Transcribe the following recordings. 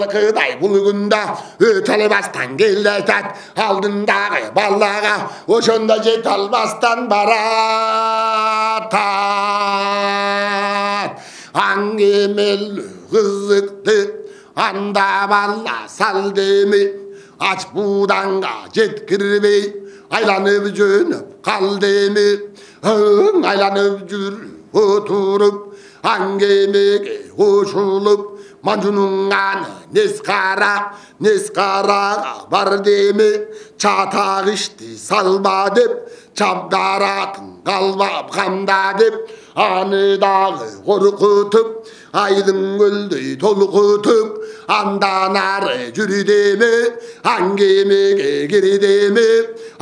жылқыдай бұл күнде өте албастан келді айтат алдындағы балаға ошонда жете албастан баратат аңгемелі қызықты анда бала сал деме ач буданға жеткірбей айланып жөніп қал деме айланып жүріп отырып аңгемеге қосылып манжунун аны нескараға бар деме чатақ ішті салба деп чабдаратын қалбап қамда деп аныдағы қорқытып айдың көлдей толқытып андан ары жүрі деме аңгемеге кири деме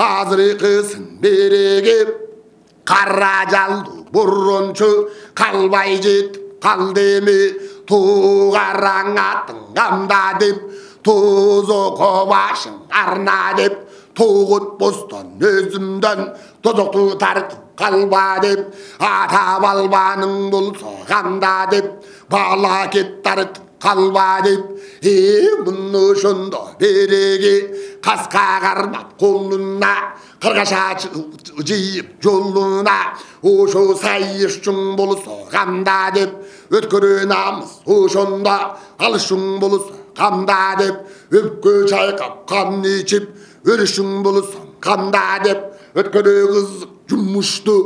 азыркысын береге қара жалды бұрыншы қалбай жетіп қал деме туғараң атын қамда деп тозоқы башың арна деп тоғыт бостан өзімден тозоқты тартып қалба деп ата балбаның болса қамда деп бала кет тартып қалба деп мұны ошондо береге қасқа қармап қолына қырғаша жиып жолына ошо сайышчың болса қамда деп өткөрүү намыс ошонда алышың болса қамда деп өпкө чайкап қан ичип өрүшүң болса қамда деп өткөрүү кызык жумушту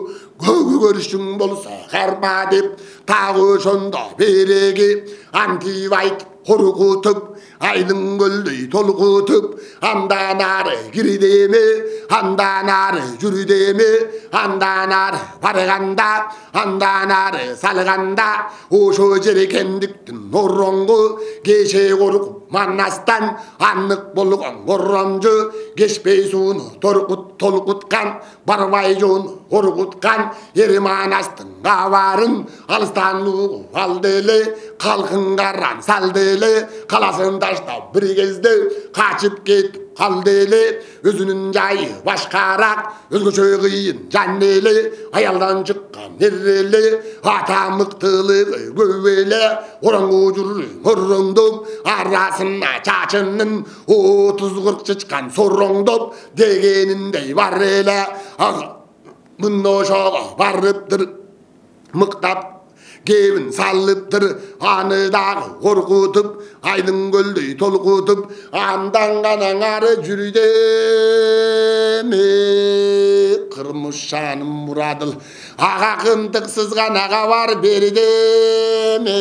көрүшүң болса карма деп тагы ошондо береге антип айтып коркутуп айдын көлдөй толкутуп андан ары кири деме андан ары жүрү деме андан ары барганда андан ары салганда ошо жерекендиктин ороңгу кеше коркуп манастан аннык болгон коромжу кечпей сууну толкуткан барбай жоону коркуткан эри манастын кабарын алыстан угуп алды эле калкын каран салды эле каласын таштап бир кезде качып кетип калды эле өзүнүн жайы башкараак өзгөчө кыйын жан эле аялдан чыккан эр эле ата мыктылыгы көп эле ороңгу жүрү өрөңдөп арасына чачынын 30-40 чычкан сороңдоп дегениндей бар эле мына ошого барыптыр мыктап кебин салыптыр аны дагы коркутуп айдын көлдөй толкутуп андан гана ары жүрү деме кырмыш шаным мурадыл ага кымтыксыз гана кабар бери деме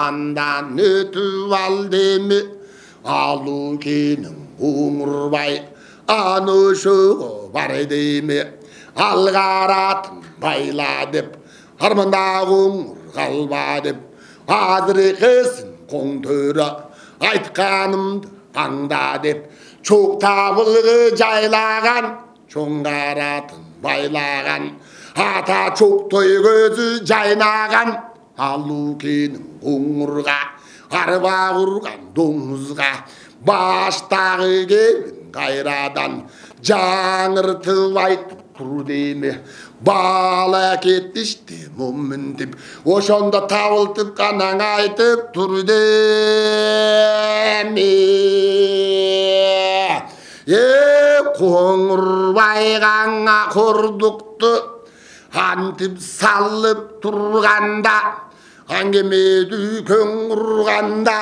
андан өтүп ал деме алуу кенин уңурбай аны ошого бар деме ал каратын байла деп арманда коңур калба деп азыркысын коңтөрө айтканымды аңда деп чоң табылгы жайлаган чоң каратын байлаган ата чоктой көзү жайнаган алуу кенин коңурга арба курган доңузга баштагы кебин кайрадан жаңыртып айтып тур деме бала кетишти моминтип ошондо табылтып канаң айтып тур деме коңурбайгаңа кордукту антип салып турганда аңгемедүү көңурганда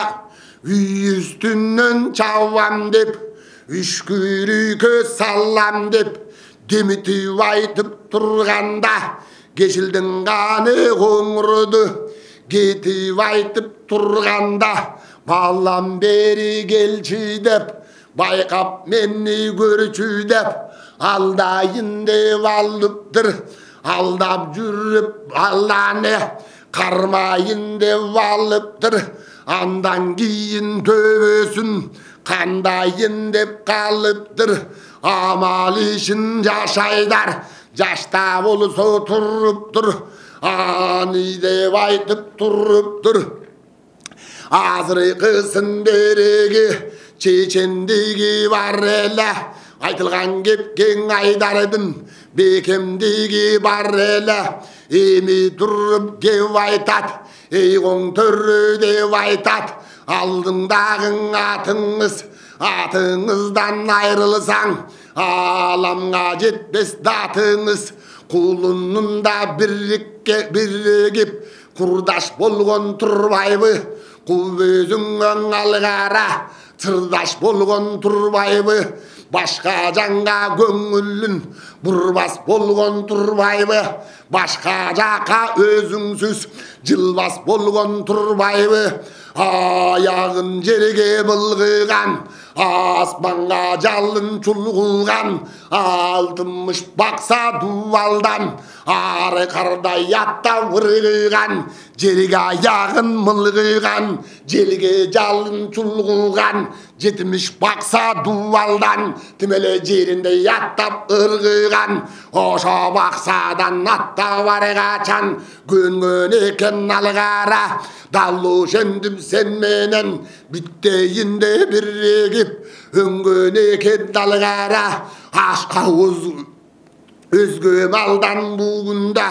үй үстүнөн чабам деп үшкүрүккө салам деп демитип айтып турганда кешилдин каны коңурду кетип айтып турганда балам бери келчи деп байкап мени көрчү деп алдайын деп алыптыр алдап жүрүп алланы кармайын деп алыптыр андан кийин төбөсүн кандайын деп калыптыр амал ишин жашайдар жашта болсо туруптур аны деп айтып туруптур азыркысын береге чечендиги бар эле айтылган кепкен айдардын бекемдиги бар эле эми туруп кеп айтат эй коңтөрү деп айтат алдыңдағы атыңыздан айрылсаң аламға жетпес датыңыз құлынында бірігіп құрдаш болған тұрбайбы құл өзіңнен алғара сырдаш болған тұрбайбы башқа жанға көңілін бұрбас болған тұрбайбы башқа жаққа өзіңсіз жылбас болған тұрбайбы аяғын жерге былғыған аспанға жалын чулғылған алтынмыш бақса дуалдан ары қардай атта вырғыған жерге аяғын мылғыған желге жалын чулғылған жетміш бақса дуалдан тимеле жерінде аттап ырғыған ошо бақсадан аттап арғачан көнгөн экен алғара далу жендім сен менен биттейінде бірігіп өңгөн екен алғара ауыз өзге малдан бүгінда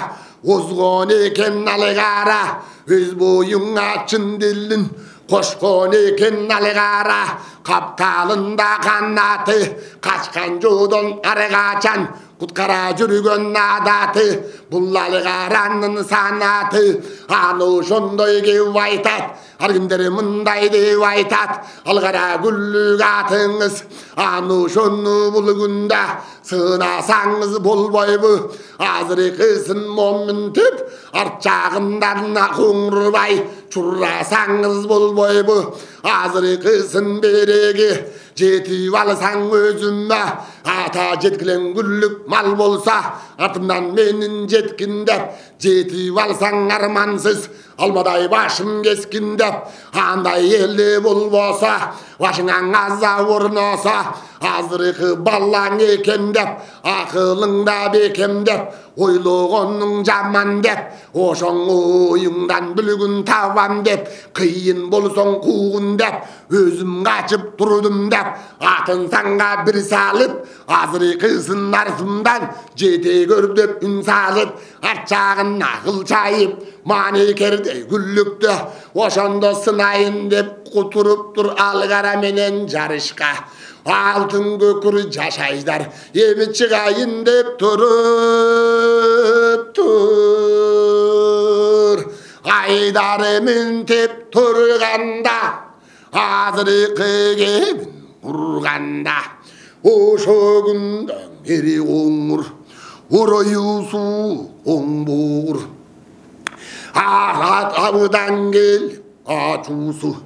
озған екен алғара өз бойыңа шын ділін қошқан екен алғара қапталында қанаты қашқан жодон арғачан құтқара жүрген адаты бұл алғаранын санаты аны шондой кеп айтат аркимдер мындай деп айтат алғара күллүк атыңыз аны шону бұл күнда сынасаңыз болбойбу азыркысын моминтип арт жагындарына коңурбай чурасаңыз болбойбу азыркысын береги жетип алсаң өзүмө ата жеткилен күллүк мал болса артымдан менин жеткин деп жетип алсаң армансыз алмадай башым кескин деп андай эле болбосо башыңан аза орносо азыркы балаң экен деп акылыңда бекем деп ойлогонуң жаман деп ошоң оюңдан бүлгүн табам деп кыйын болсоң куугун деп өзүм качып турдум деп атын саңга бир салып азыркысын артымдан жете көр деп үн салып арт жагын акыл чайып маникердей күллүктө ошондо сынайын деп кутуруп тур алгара менен жарышка алтын көкүр жашайдар эми чыгайын деп туруп айдар эминтип турганда азыркы кебин урганда ошо күндөн бери коңур ороюусу оң буур абыдан келип ачуусу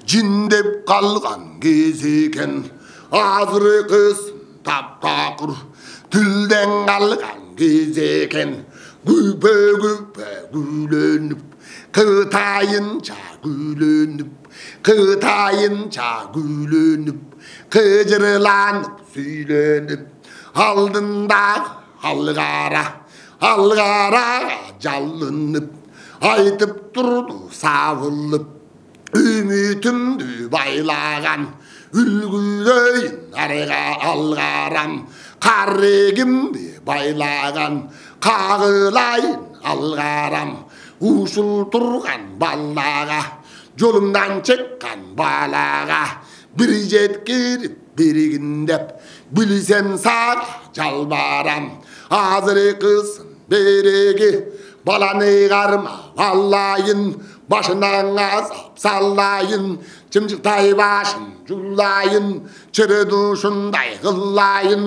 жиндеп калган кез экен азыркысын таптакыр тилден калган кез экен күпө күйлөнүп кытайынча күйлөнүп кыжырланып сүйлөнүп алдындагы алгарага жалынып айтып турду сабылып үмүтүмдү байлаган үлгүлөйүн арга алгарам карегимди байлаган кагылайын алгарам ушул турган баллага жолумдан чыккан балага бир жеткирип биригин деп билсем сага жалбарам азыркысын береги баланы карма алайын башынан азап салайын чымчыктай башын жулайын чыры душундай кылайын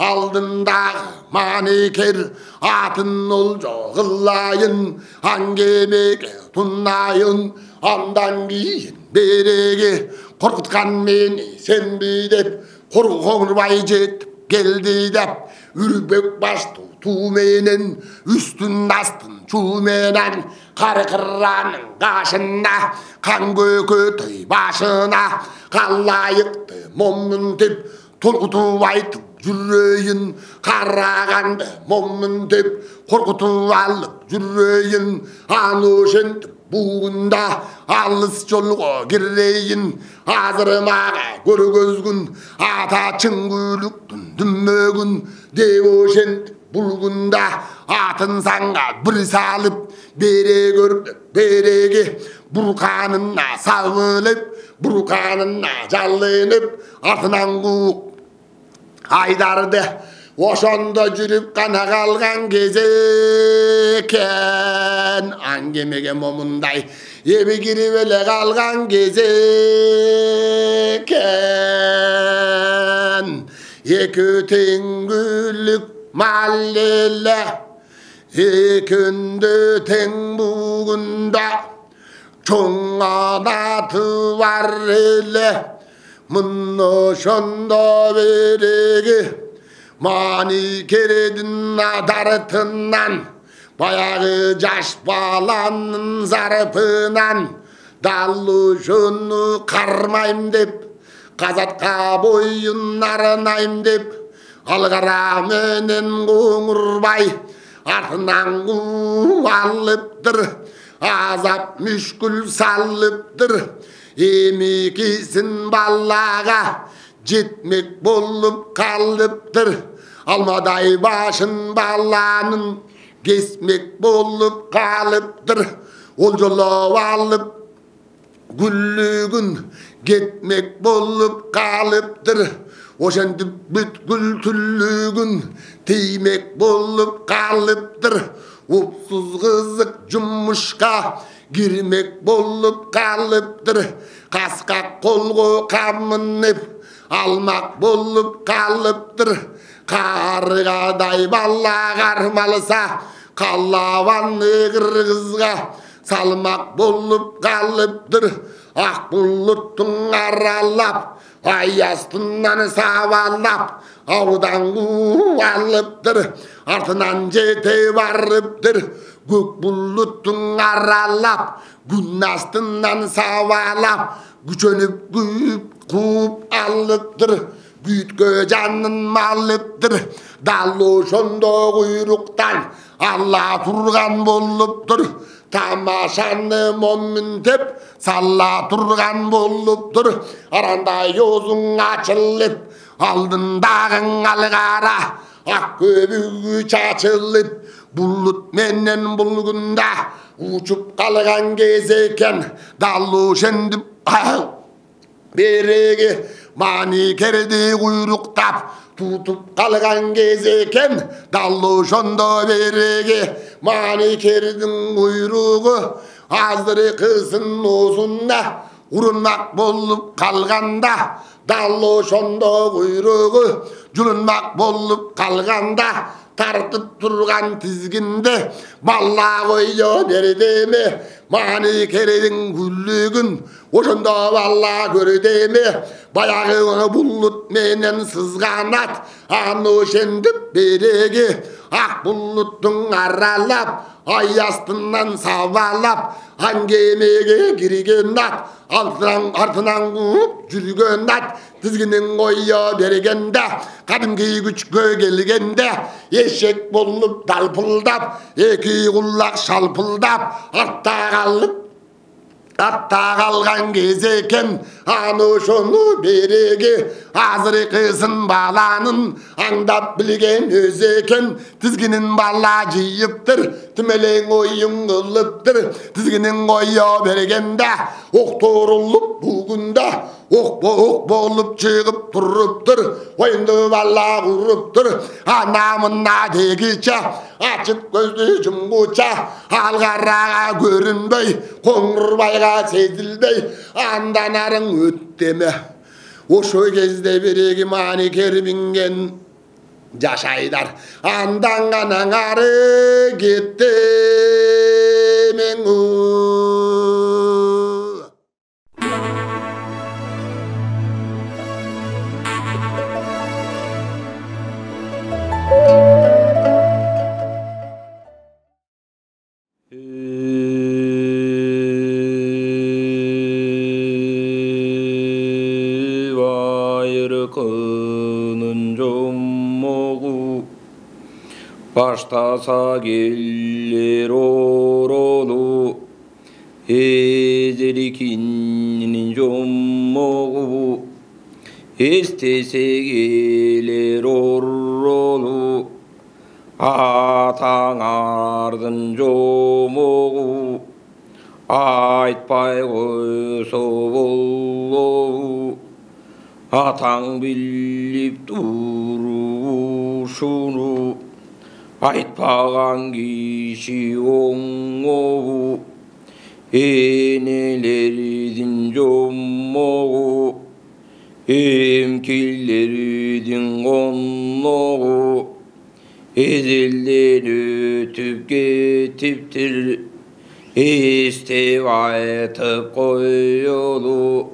алдындагы маникер атын олжо кылайын аңгемеге тунайын андан кийин береги коркуткан мени сенби деп коңурбай жетип келди деп үрбөк баштуу туу менен үстүн астын чуу менен каркыранын кашына кан көкөтөй башына калайыкты момунтип толкутуп айтып жүрөйүн караганды момунтип коркутуп алып жүрөйүн аны ошентип бугунда алыс жолго кирейин азыр мага көргөзгүн ата чыңгүлүктүн дүммөгүн деп ошентип булгунда атын саңға бір салып бере көріп береге бұрқанына сабылып бұрқанына жалынып артынан қуып айдарды ошондо жүрүп қана қалған кезі екен аңгемеге момундай эми кирип эле калган кезі екен эки теңгүлүк мал эле экөндө тең бүгүндө чоң анаты бар эле мына ошондо береги мани кередин адарытынан баягы жаш баланын зарпынан дал ошону кармайм деп казатка боюн арнайм деп алгара менен коңурбай артынан алыптыр азап мүшкүл салыптыр эми кисин балага жетмек болуп калыптыр алмадай башын баланын кесмек болуп калыптыр ол жоло алып гүллүгүн кетмек болуп калыптыр ошентип бүткүл түллүгүн тиймек болуп калыптыр упсуз кызык жумушка кирмек болуп калыптыр каска колго камынып алмак болуп калыптыр каргадай бала кармалса калабаны кыргызга салмак болуп калыптыр ак булуттун аралап ай астынан сабалап аудан алыптыр артынан жете барыптыр көк булуттун аралап күн астынан сабалап күчөнүп кууп алыптыр күйткө жанын малыптыр дал ошондо куйруктан ала турган болуптур тамашаны моминтеп сала турган болуптур арандай өзүң ачылып алдындагы алгара ак көбүгү чачылып булут менен булгунда учуп калган кез экен дал ошентип береги мани керди куйруктап тутуп калган кез экен дал ошондо береги мани кердин куйругу азыркысын оозуна урунмак болуп калганда дал ошондо куйругу жулунмак болуп калганда тартып турган тизгинде балла койо бердеме мани кердин күллүгүн ошондо балла көрдөме баягы булут менен сызганат аны ошентип береги ак булуттун аралап ай астынан сабалап аңгемеге кирген ат артынан кууп жүргөн ат тизгинин койо бергенде кадимки күчкө келгенде эшек болуп далпылдап эки кулак шалпылдап артта калган кез экен аны ошону береги азыркысын баланын аңдап билген өзү экен тизгинин бала жыйыптыр тимелең оюн кылыптыр тизгинин койо бергенде окторулуп бүгүндө ок болуп чыгып туруптур оюнду бала куруптур анамына дегиче ачып көздү жумгуча алгарага көрүнбөй коңгурбайга сезилбей андан арың өттеме ошо кезде береги мани кербинген жашайдар андан гана ары кеттемең Баштаса келер оролу эзерикинин жомогу эстесе келер оролу атаң айтарлардын жомогу айтпай койсо болобу атаң билип турушуну айтпаган киши оңобу энелердин жомогу эмкилердин конногу эзелден өтүп кетиптир эстеп айтып коелу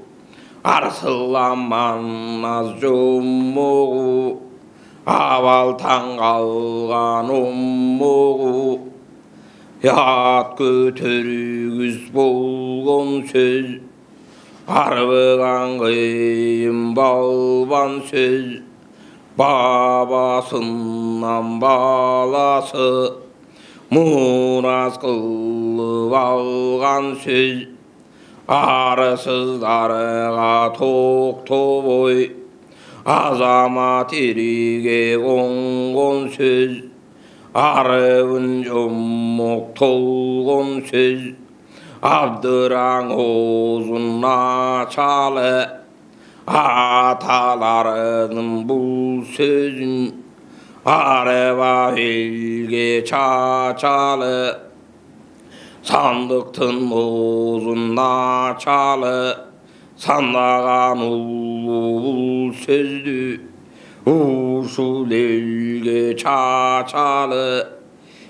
арсыланман аз жомогу абал таң калган оммогу ят көтөргүз болгон сөз арбыган кыйын балбан сөз бабасынан баласы мурас кылып алган сөз арысыздарга токтобой азамат эриге коңгон сөз арыбын жомок толгон сөз абдыраң оозун ачалы аталарынын бул сөзүн арыба элге чачалы сандыктын оозун ачалы сандаган улуу бул сөздү ушул элге чачалы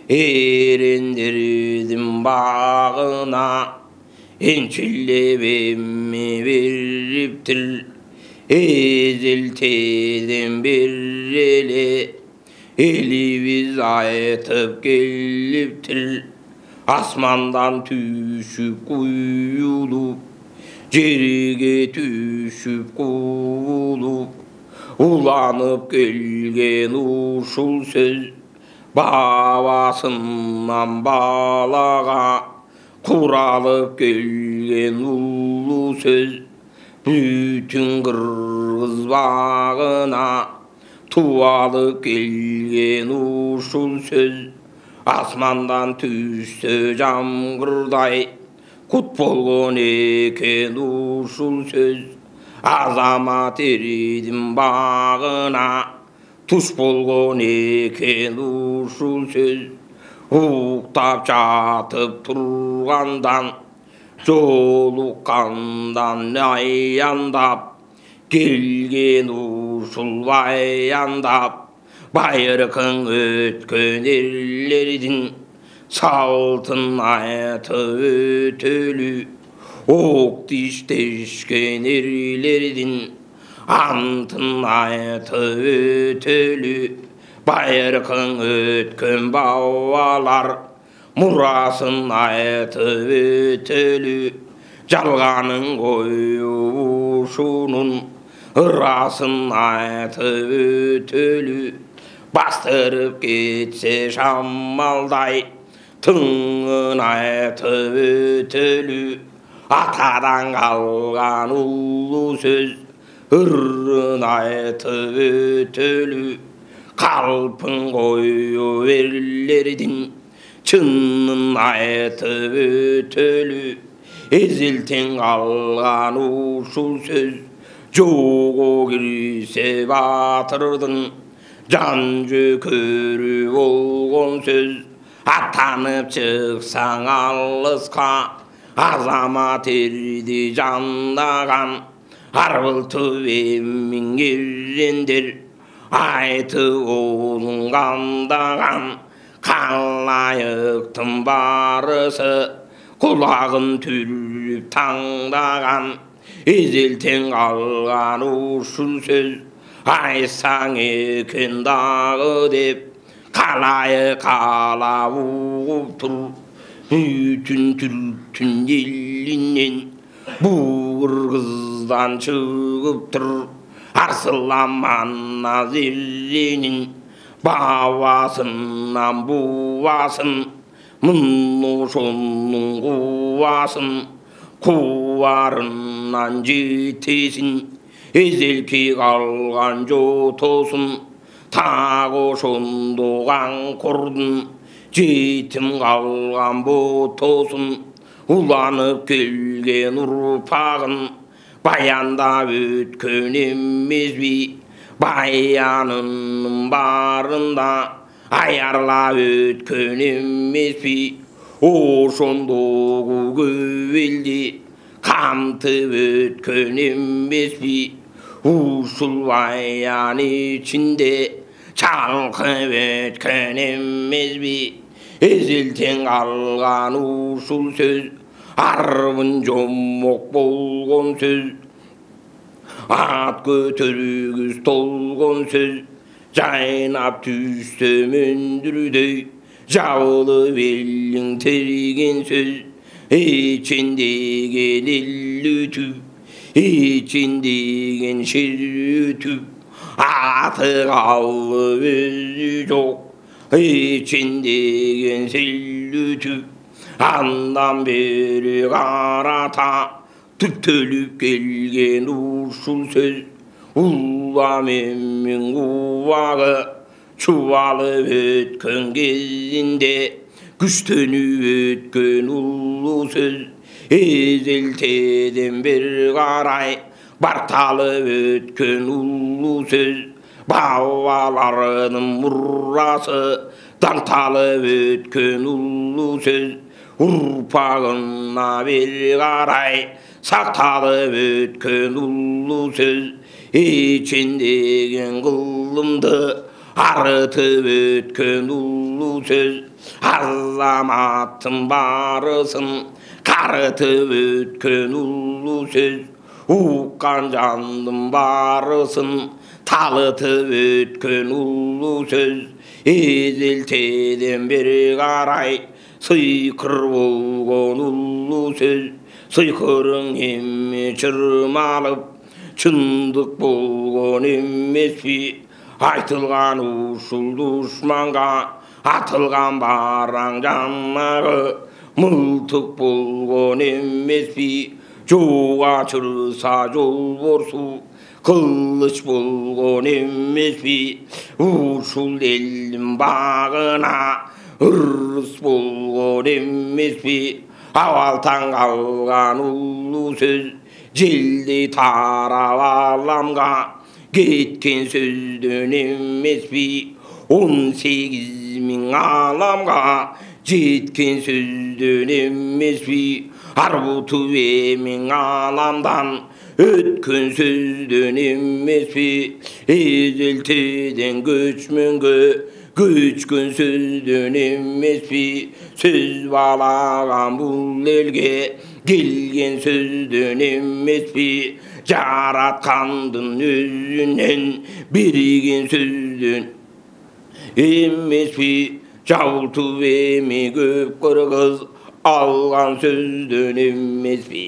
эрендердин багына энчилеп эмме бериптир эзелтеден бери элибиз айтып келиптир асмандан түшүп куюлуп жерге түшүп куулуп уланып келген ушул сөз бабасынан балага куралып келген улуу сөз бүтүн кыргыз багына туалып келген ушул сөз асмандан түшсө жамгырдай кут болгон экен ушул сөз азамат эридин багына туш болгон экен ушул сөз уктап жатып тургандан жолуккандан аяндап келген ушул баяндап байыркың өткөн эрлердин салтын айтып өтөлү ок диштешкен эрлердин антын айтып өтөлү байыркың өткөн бабалар мурасын айтып өтөлү жалганын коюп ушунун ырасын айтып өтөлү бастырып кетсе шамалдай тыңын айтып өтөлү атадан калган улуу сөз ырын айтып өтөлү калпын коюп эрлердин чынын айтып өтөлү эзелтен калган ушул сөз жого кирсе батырдын жан жөкөрү болгон сөз аттанып чыксаң алыска азамат эрди жандаган арбылтып эмиң эрендер айтып оозун кандаган калайыктын барысы кулагын түрүп таңдаган эзелтен калган ушул сөз айтсаң экен дагы деп калайык каалап угуп тур бүтүн түрктүн элинен бул кыргыздан чыгыптыр арсылан манас эренин бабасынан бубасын мун ошонун кубасын кубарынан жетесин эзелки калган жотосун так ошондо каңкордун жетим қалған ботосын, уланып келген ұрпағын, баяндап өткен емес бе, баянының барында аярлап өткен емес бе, ошондогу көп елді қамтып өткен емес бе, ушул баян ичинде чалкып өткен емес бе, эзелтен қалған ушул сөз, арбын жомок болгон сөз, ат көтөргүз толгон сөз, жайнап түстө мөндүрдөй, жабылып элиң терген сөз, ичиндеген эл өтүп, ичиндеген шер өтүп, аты калып өзү жок, ичиндеген сел өтүп, андан бери карата түптөлүп келген ушул сөз, улам эммин убагы чубалып өткөн кезинде, күчтөнүп өткөн улуу сөз, эзелтеден бер карай барталып өткөн улуу сөз, бабаларынын мурасы даңталып өткөн улуу сөз, урпагына бер карай сакталып өткөн улуу сөз, ичиндеген кылымды арытып өткөн улуу сөз, азаматтын барысын карытып өткөн улуу сөз, уккан жандын барысын талытып өткөн улуу сөз, эзелтеден бери карай сыйкыр болгон улуу сөз, сыйкырың эмне чырмалып чындык болгон эмеспи, айтылган ушул душманга атылган бараң жанагы мылтык болгон эмеспи, жууга чырса жолборсу кылыч болгон эмеспи, ушул элдин багына ырыс болгон эмеспи, абалтан калган улуу сөз, желди тарап аламга кеткен сөздөн эмеспи, 18 миң аламга жеткен сөздөн эмеспи, арбутуп эмиң аламдан өткөн сөздөн эмеспи, эзелтеден көчмөнгө көчкөн сөздөн эмеспи, сөз балаган бул элге келген сөздөн эмеспи, жараткандын өзүнөн берген сөздөн эмеспи, жабылтып эми көп кыргыз алган сөздөн эмеспи,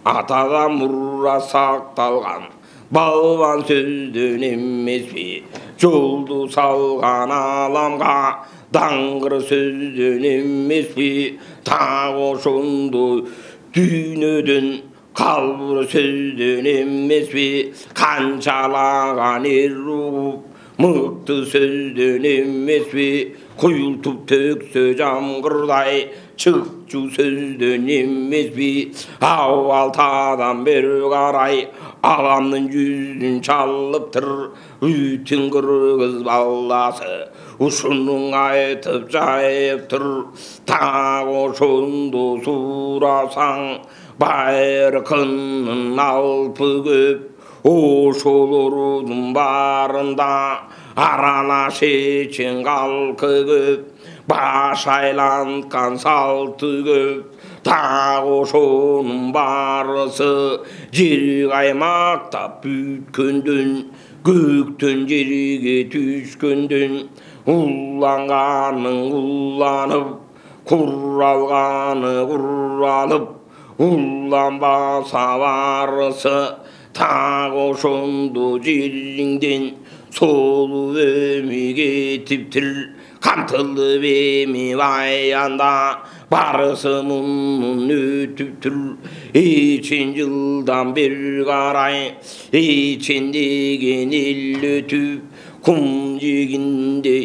атадан мурда сакталган балбан сөздөн эмеспи, жолду салган аламга даңгыр сөздөн эмеспи, так ошондой дүйнөдөн калбыр сөздөн эмеспи, канчалаган эр угуп мыкты сөздөн эмеспи, куюлтуп төксө жамгырдай чыкчу сөздөн эмеспи, абалтадан бери карай аламдын жүзүн чалыптыр бүтүн кыргыз баласы, ушуну айтып жайыптыр, так ошондо сурасаң байыркынын алпы көп, ошолордун барында аралаш эчен калкы көп, баш айланткан салты көп, так ошонун барысы жер каймактап бүткөндөн, көктөн жерге түшкөндөн, уланганың уланып, куралганы куралып, уланбаса барысы так ошондо жериңден солуп эми кетиптир, камтылып эми баянда барысы мунун өтүптүр, эчен жылдан бери карай эчен деген эл өтүп, кум жегинде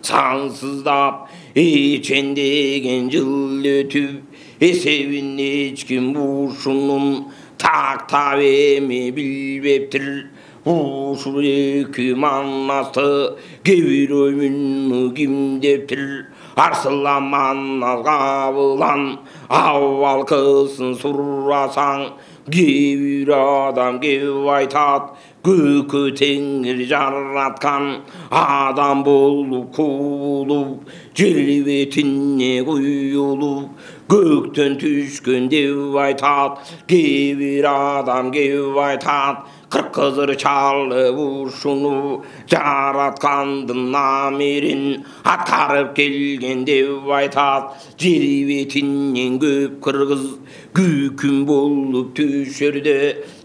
сансыздап ичендеген жыл өтүп эсебин эч ким ушунун тактап эми билбептир ушул эки манасты кебирөмүн ким дептир арсылан манас кабылан абалкысын сурасаң кээ бир адам кеп айтат көкө теңир жараткан адам болуп куулуп жер бетине куюлуп көктөн түшкөн деп айтат кээ бир адам кеп айтат кыркызыр чалып ушуну жараткандын намерин аткарып келген деп айтат жер бетинен көп кыргыз күкүм болуп түшөрдө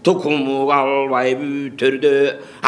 тукуму калбай бүтөрдө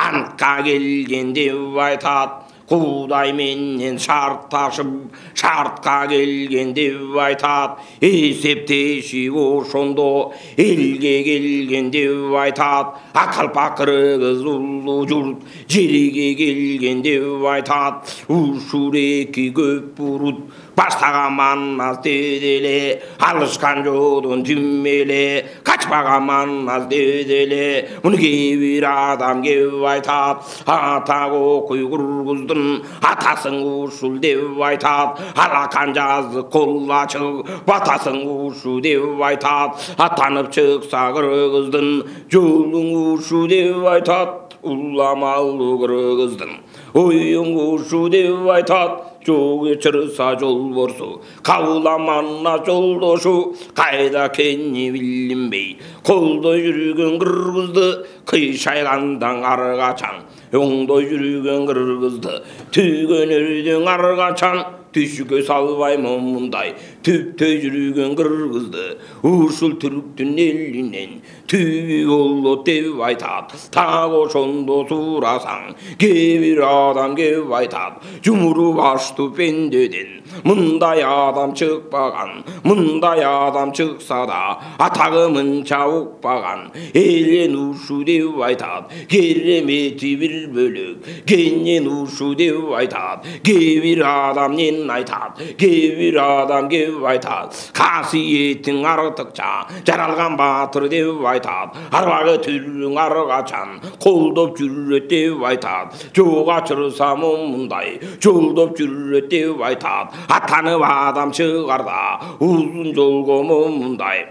антка келген деп айтат Кудай менен шартташып шартка келген деп айтат эсептешип ошондо элге келген деп айтат акалпак кыргыз улуу журт жерге келген деп айтат ушул эки көп бурут баштаган манас деделе алышкан жолдон түмеле качпаган манас деделе муну кээ бир адам кеп айтат ата окуй кургуздун атасың ушул деп айтат алакан жазык кол ачык батасың ушу деп айтат атанып чыкса кыргыздын жолуң ушу деп айтат уламалуу кыргыздын оюң ушу деп айтат жол чырса жол борсу кабыламана жолдошу кайда кени билинбей колдой жүргөн кыргызды кыйшайгандан аргачан оңдой жүргөн кыргызды түйгөнөрдүн аргачан түшкө салбаймын мындай түптө жүргөн кыргызды ушул түрктүн элинен түбү болот деп айтат так ошондо сурасаң кээ бир адам кеп айтат жумуру баштуу пендеден мындай адам чыкпаган мындай адам чыкса да атагы мынча укпаган элен ушу деп айтат керемети бир бөлөк кенен ушу деп айтат кээ бир адам айтат кээ бир адам кеп айтат касиетиң артыкча жаралган баатыр деп айтат арбагы түрүң аргачан колдоп жүрөт деп айтат жок ачырса мындай жолдоп жүрөт деп айтат атанып адам чыгарда узун жолго мындай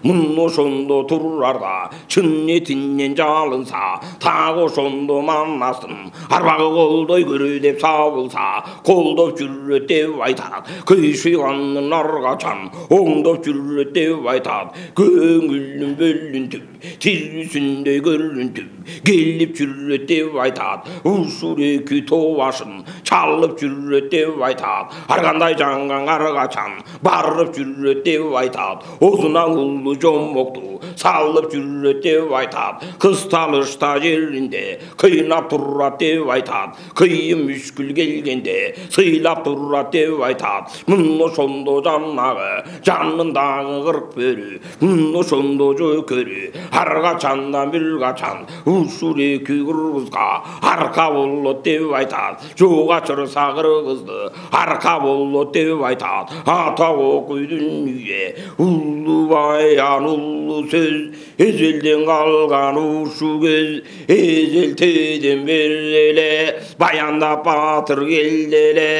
мун ошондо турарда чын этинен жалынса так ошондо манастын арбагы колдой көрө деп сабылса колдоп жүрөт деп айтат кыйшыйганын аргачан оңдоп жүрөт деп айтат көңүлүн бөлүнтүп тирүүсүндөй көрүнтүп келип жүрөт деп айтат ушул эки тоо башын чалып жүрөт деп айтат ар кандай жанган аргачан барып жүрөт деп айтат озунаң жомокту салып жүрөт деп айтат кыз талышта жеринде кыйнап турат деп айтат кыйын мүшкүл келгенде сыйлап турат деп айтат мын ошондо жанагы жанындагы кырк бөрү мын ошондо жөкөрү ар качандан бир качан ушул эки кыргызга арка болот деп айтат жок ачырса кыргызды арка болот деп айтат ата окуйдун үйе улуу улуу сөз эзелден калган ушул көз эзелтеден бери эле баяндап баатыр келди эле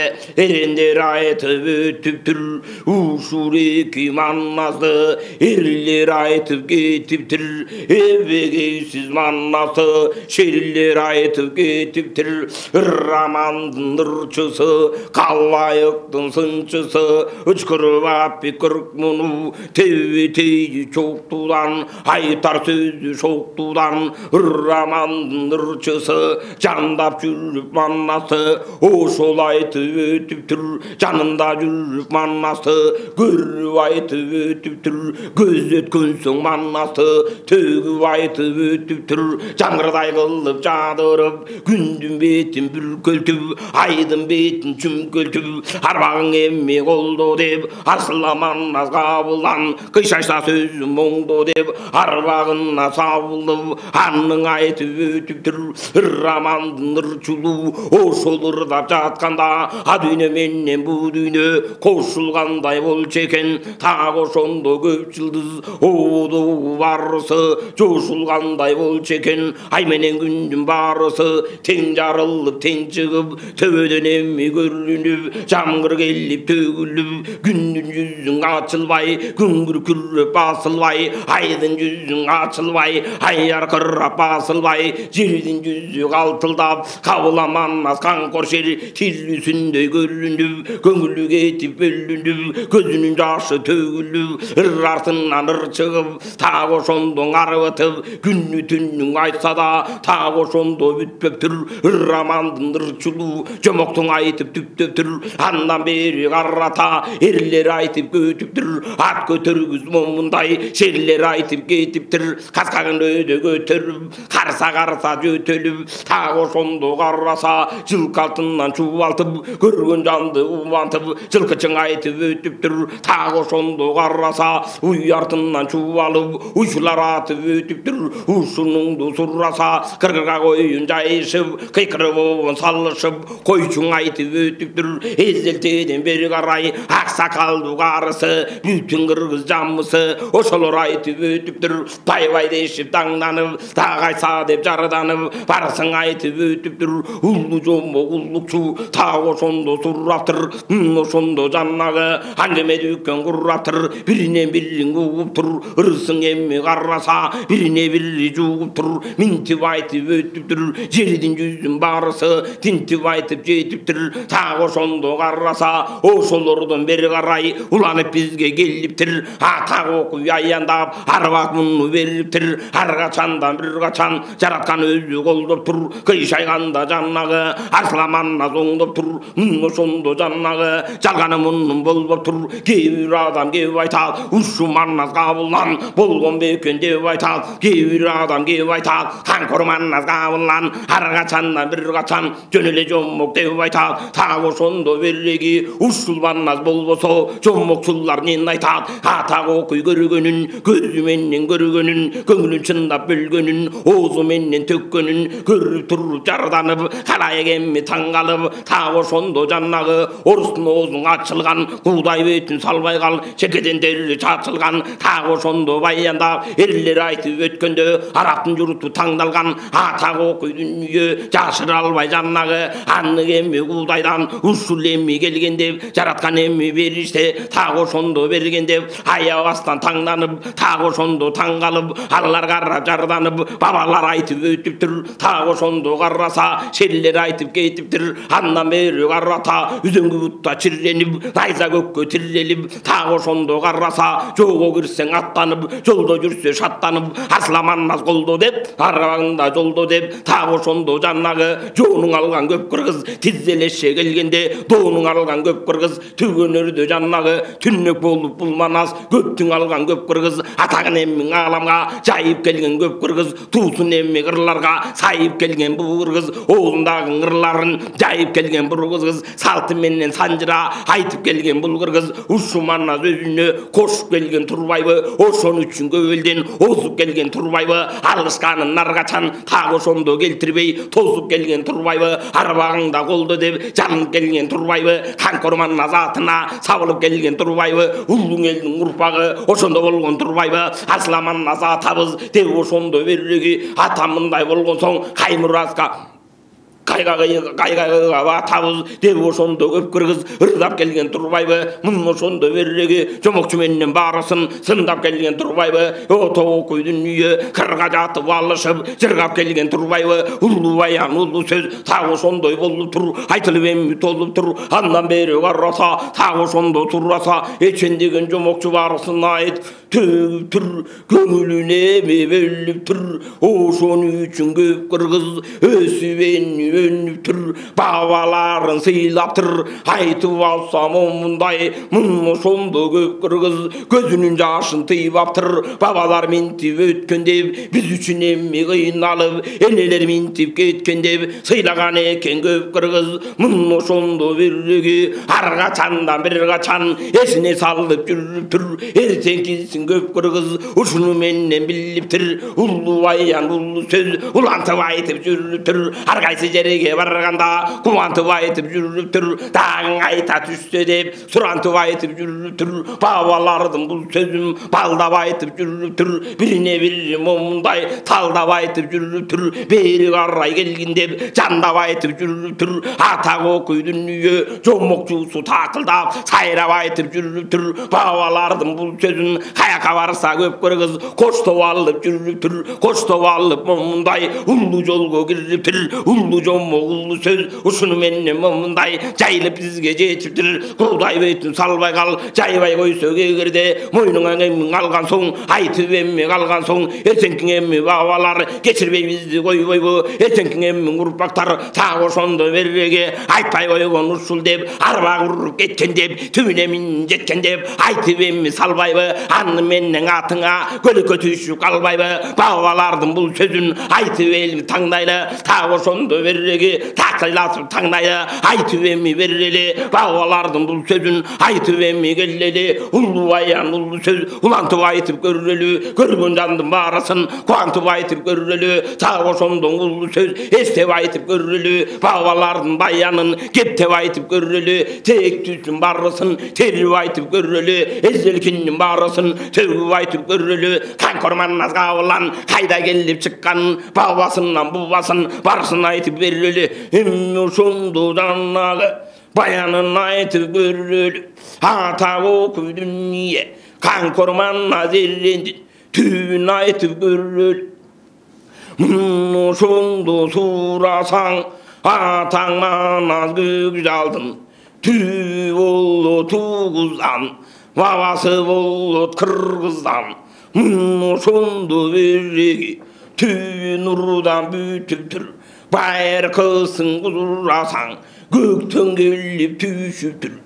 эрендер айтып өтүптүр ушул эки манасты эрлер айтып кетиптир эбегейсиз манасы шерлер айтып кетиптир рамандын ырчысы калайыктын сынчысы өткөрүп аппик кырк муну тейи чоктудан айтар сөзү шоктудан рамандын ырчысы жандап жүрүп манасы ошол айтып өтүптүр жанында жүрүп манасы көрүп айтып өтүптүр көз өткөн соң манасы төгүп айтып өтүптүр жаңгырдай кылып жадырып күндүн бетин бүркөлтүп айдын бетин чүмкөлтүп арбагың эмми колдо деп арсыламан кабылдан кыйшашса сөзүм моңдо деп арбагына сабылып анның айтып өтүптүр ыррамандын ырчулуу ошол ырдап жатканда а дүйнө менен бу дүйнө кошулгандай болчу экен так ошондо көп жылдыз оодогу барысы жошулгандай болчу экен ай менен күндүн барысы тең жарылып тең чыгып төбөдөн эми көрүнүп жамгыр келип төгүлүп күндүн жүзүң ачылбай күңгүр күрөп басылбай айдын жүзүң ачылбай ай яркырап басылбай жердин жүзү калтылдап кабыламан канкор шер тилүүсүндөй көрүнүп көңүлү кетип бөлүнүп көзүнүн жашы төгүлүп ыр артынан ыр чыгып так ошондо арбытып күнү түнүң айтса да так ошондо бүтпөптүр ыррамандын ырчулуу жомоктуң айтып түптөптүр андан бери карата эрлер айтып көтүптүр ат көтөргүз момундай шерлер айтып кетиптир каскагын өйдө көтөрүп карса жөтөлүп так ошондо караса жылкы алтынан чубалтып көргөн жанды убантып жылкычың айтып өтүптүр так ошондо караса уй артынан чубалып уйчулар атып өтүптүр ушунуңду сураса кыргырга коюн жайышып кыйкырып салышып койчуң айтып өтүптүр эзелтеден бери карай ак сакалдуу карысы бүтүн кыргыз жамысы ошолор айтып өтүптүр байбай дешип даңданып так айтса деп жарданып барысың айтып өтүптүр улуу жомок уллукчу так ошондо сураптыр ошондо жанагы аңгеме дүкөн кураптыр биринен бирин угуптур ырысың эми караса бирине бири жугуптур минтип айтып өтүптүр жердин жүзүн барысы тинтип айтып жетиптир так ошондо караса ошолордон бери карай уланып бизге келиптир так окуй аяндап арбак муну бериптир ар качандан бир качан жараткан өзү колдоптур кыйшайганда жанагы арсыламанна оңдоптур ошондо жанагы жалганы мунун болбоптур кээ бир адам кеп айтат ушу маннас кабылдан болгон бекен деп айтат кээ бир адам кеп айтат канкор маннас кабылдан ар качандан бир качан жөн эле жомок деп айтат так ошондо береги ушул маннас болбосо жомокчулар эмне айтат так окуй көргөнүн көзү менен көргөнүн көңүлүн чындап бөлгөнүн оозу менен төккөнүн көрүп туруп жарданып карайык эми таң калып так ошондо жанагы орустун оозун ачылган куудай бетин салбай кал чекеден тери чачылган так ошондо баяндап эрлер айтып өткөндө арабтын журту таңдалган так окуй дүнүйө жашыра албай жанагы аннык эми куудайдан ушул эми келген деп жараткан эми бериште так ошондо берген деп аябастан таңданып так ошондо таң калып алар карап жарданып бабалар айтып өтүптүр так ошондо караса шерлер айтып кетиптир андан бери карата үзөңгү бутта чирренип найза көккө тиррелип так ошондо караса жолго кирсең аттанып жолдо жүрсө шаттанып асламаннас колдо деп арбагында жолдо деп так ошондо жанагы жоонуң алган көп кыргыз тизелеше келгенде доонуң алган көп кыргыз түгөнөрдө жанагы түннөк болуп бул манас көптүң алган көп кыргыз атагын эми ааламга жайып келген көп кыргыз туусун эми кырларга сайып келген бул кыргыз оозундагы ырларын жайып келген бул кыргыз салты менен санжыра айтып келген бул кыргыз ушу манас өзүнө кошуп келген турбайбы ошон үчүн көп элден озуп келген турбайбы алышканын ар качан так ошондо келтирбей тозуп келген турбайбы арбагыңда колдо деп жалынып келген турбайбы канкор манас атына сабылып келген турбайбы улуң элдин урпагы ошондо болгон турбайбы асламаннас атабыз деп ошондо береги атам мындай болгон соң каймураска кайгага батабыз деп ошондо көп кыргыз ырдап келген турбайбы мун ошондо береги жомокчу менен баарысын сындап келген турбайбы ото окуй дүнүйө кырга жатып алышып жыргап келген турбайбы улуу баян улуу сөз так ошондой болуп тур айтылып эми толуп тур андан бери караса так ошондо тураса эчен деген жомокчу баарысын айт төгүп тур, көңүлүн эме бөлүп тур. Ошон үчүн көп кыргыз өсүп өнүп тур. Бабаларын сыйлап тур, айтып алсам мындай, ошондо көп кыргыз көзүнүн жашын тыйып тур. Бабалар минтип өткөн деп, биз үчүн эми кыйналып, энелер минтип кеткен деп, сыйлаган экен көп кыргыз. Ошондо биреги ар качандан бир качан эсине салып жүрүп тур. Эртеңкисин көп кыргыз ушуну менен билип тур. Улуу аян улуу сөз улантып айтып жүрүп тур. Ар кайсы жерге барганда кубантып айтып жүрүп тур. Дагы айта түштө деп сурантып айтып жүрүп тур. Бабалардын бул сөзүн балдап айтып жүрүп тур. Бирине бири момундай талдап айтып жүрүп тур. Бери карай келгин деп жандап айтып жүрүп тур. Ата көкөй дүнүйө жомокчусу такылдап сайрап айтып жүрүп тур. Бабалардын бул сөзүн каяка барса көп кыргыз коштоп алып жүрүп тур. Коштоп алып момундай улуу жолго кирип тур. Улуу жомок улуу сөз ушуну менен момундай жайылып бизге жетип тур. Куудай бөтүн салбай кал, жайбай койсок эгерде мойнуңа эмиң алган соң, айтып эми калган соң, эртеңки эми бабалар кечирбейбизди койбойбу? Эртеңки эми урпактар так ошондо береге айтпай койгон ушул деп, арба уруп кеткен деп, түбүнө мин жеткен деп, айтып эми салбайбы? Аны менен атыңа көлөкө түшүп калбайбы? Бабалардын бул сөзүн айтып эми таңдайлы, так ошондо береге такайлатып таңдайлы, айтып эми берели. Бабалардын бул сөзүн айтып эми келели. Улуу аян улуу сөз улантып айтып көрөлү. Көргөн жандын баарысын кубантып айтып көрөлү. Так ошондо улуу сөз эстеп айтып көрөлү. Бабалардын баянын кептеп айтып көрөлү. Тектүүсүн баарысын терип айтып көрөлү. Эзелкиндин баарысын төгүп айтып көрөлү. Канкорманнас кабылан кайда келип чыкканын, бабасынан бубасын барысын айтып берели. Эми ошондо жанагы баянын айтып көрөлү. Ата көкөй дүнүйө канкорманнас элендин түбүн айтып көрөлү. Ошондо сурасаң атаң манас көк жалдын түбү болот тугуздан, бабасы болот кыргыздан. Ошондо береги түбү нурдан бүтүп тур. Байыркысын кузурасаң көктөн келип түшүп тур.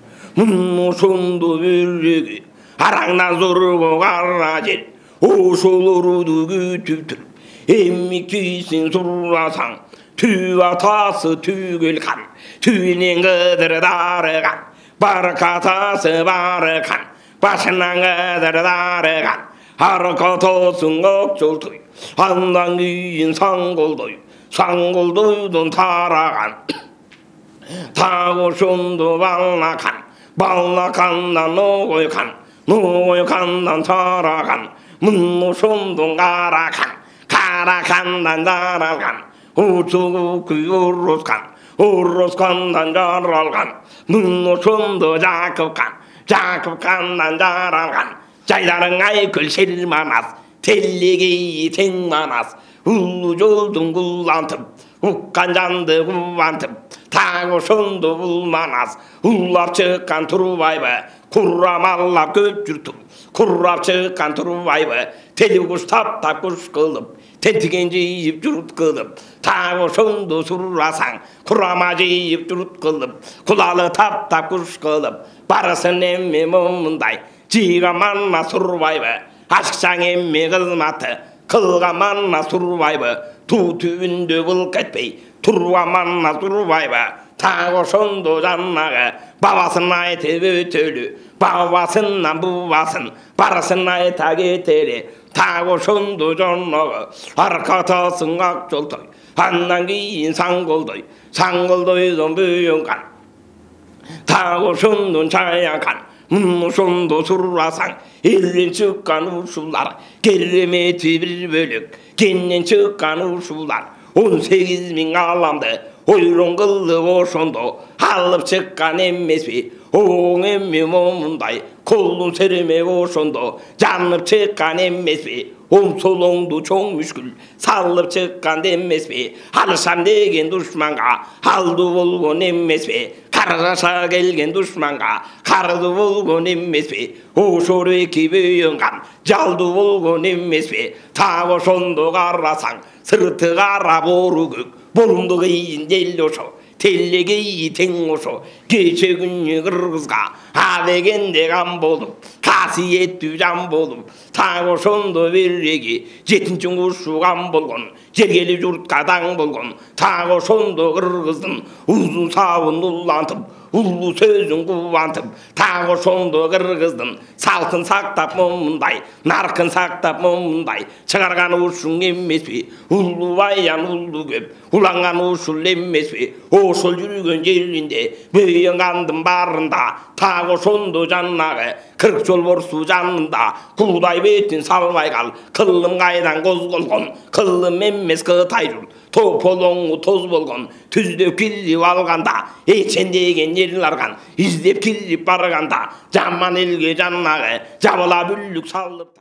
Ошондо береги араңдан зорго кара жер ошолорду күтүп тур. Эмикисин сурасаң түбү атасы түгел хан, түбүнен кыдыр дарыган, баркатасы барыкан, башынан кыдыр дарыган, аркатасын ак жолтой, андан кийин саңголдой, саңголдойдон тараган. Так ошондо балнакан, балнакандан ногойкан, ногойкандан тараган. Ошондо каракан, каракандан жаралган. Учугукуй урускан, урускандан жаралган. Ошондо Жакыпкан, Жакыпкандан жаралган. Жайдарың айкөл сел манас, теллеги тең манас. Улуу жолдун кулантып, уккан жанды кубантып. Так ошондо бул манас улап чыккан турбайбы? Куррамаллап көп жүртүп, куррап чыккан турбайбы? Телип куш таптап куш кылып, тентиген жыйып журт кылып. Так ошондо сурасаң курама жыйып журт кылып, кулалы таптап куш кылып. Барысын эми момундай жыйган манна сурбайбы? Ашыксаң эми кызматы кылган манна сурбайбы? Туу түбүндө былк этпей турган манна сурбайбы? Так ошондо жанагы бабасын айтып өтөлү, бабасынан бубасын барысын айта кетели. Так ошондо жанагы аркатасын ак жолтой, андан кийин саңголдой, саңголдойдон бөйөнган. Так ошондо чаякан, ошондо сурасаң элден чыккан ушулар, керемети бир бөлөк, кенен чыккан ушулар. 18.000 аламды ойрон кылып ошондо алып чыккан эмеспи? Оң эми момундай колун сермеп ошондо жанып чыккан эмеспи? Оң солоңду чоң мүшкүл салып чыккан эмеспи? Алышам деген душманга алдуу болгон эмеспи? каражаша келген душманга карды болгон эмеспи, ошол эки бөйөнган жалды болгон эмеспи, так ошондо карасаң сырты кара бору көк, болумду кыйын ел ошо, телегей тең ошо, кече күнү кыргызга а дегенде кам болуп, касиеттүү жан болуп, так ошондо береги жетинчи кушуган болгон, жергели журтка таң болгон, так ошондо кыргыздын узун сабын улантып, улуу сөзүн кубантып, так ошондо кыргыздын салтын сактап момундай, наркын сактап момундай чыгарган ушуң эмеспи, улуу баян улуу көп, уланган ушул эмеспи, ошол жүргөн жеринде бөйөнгандын барында, так ошондо жаннагы 40 жол борсу жанында, куудай бетин салбай кал, кылым кайдан козголгон, кылым эмес кытай жул, тополоңу тоз болгон, түздөп кирип алганда, эчен деген жерин арган, издеп кирип барганда, жаман элге жаннагы жабыла бүлүк салып.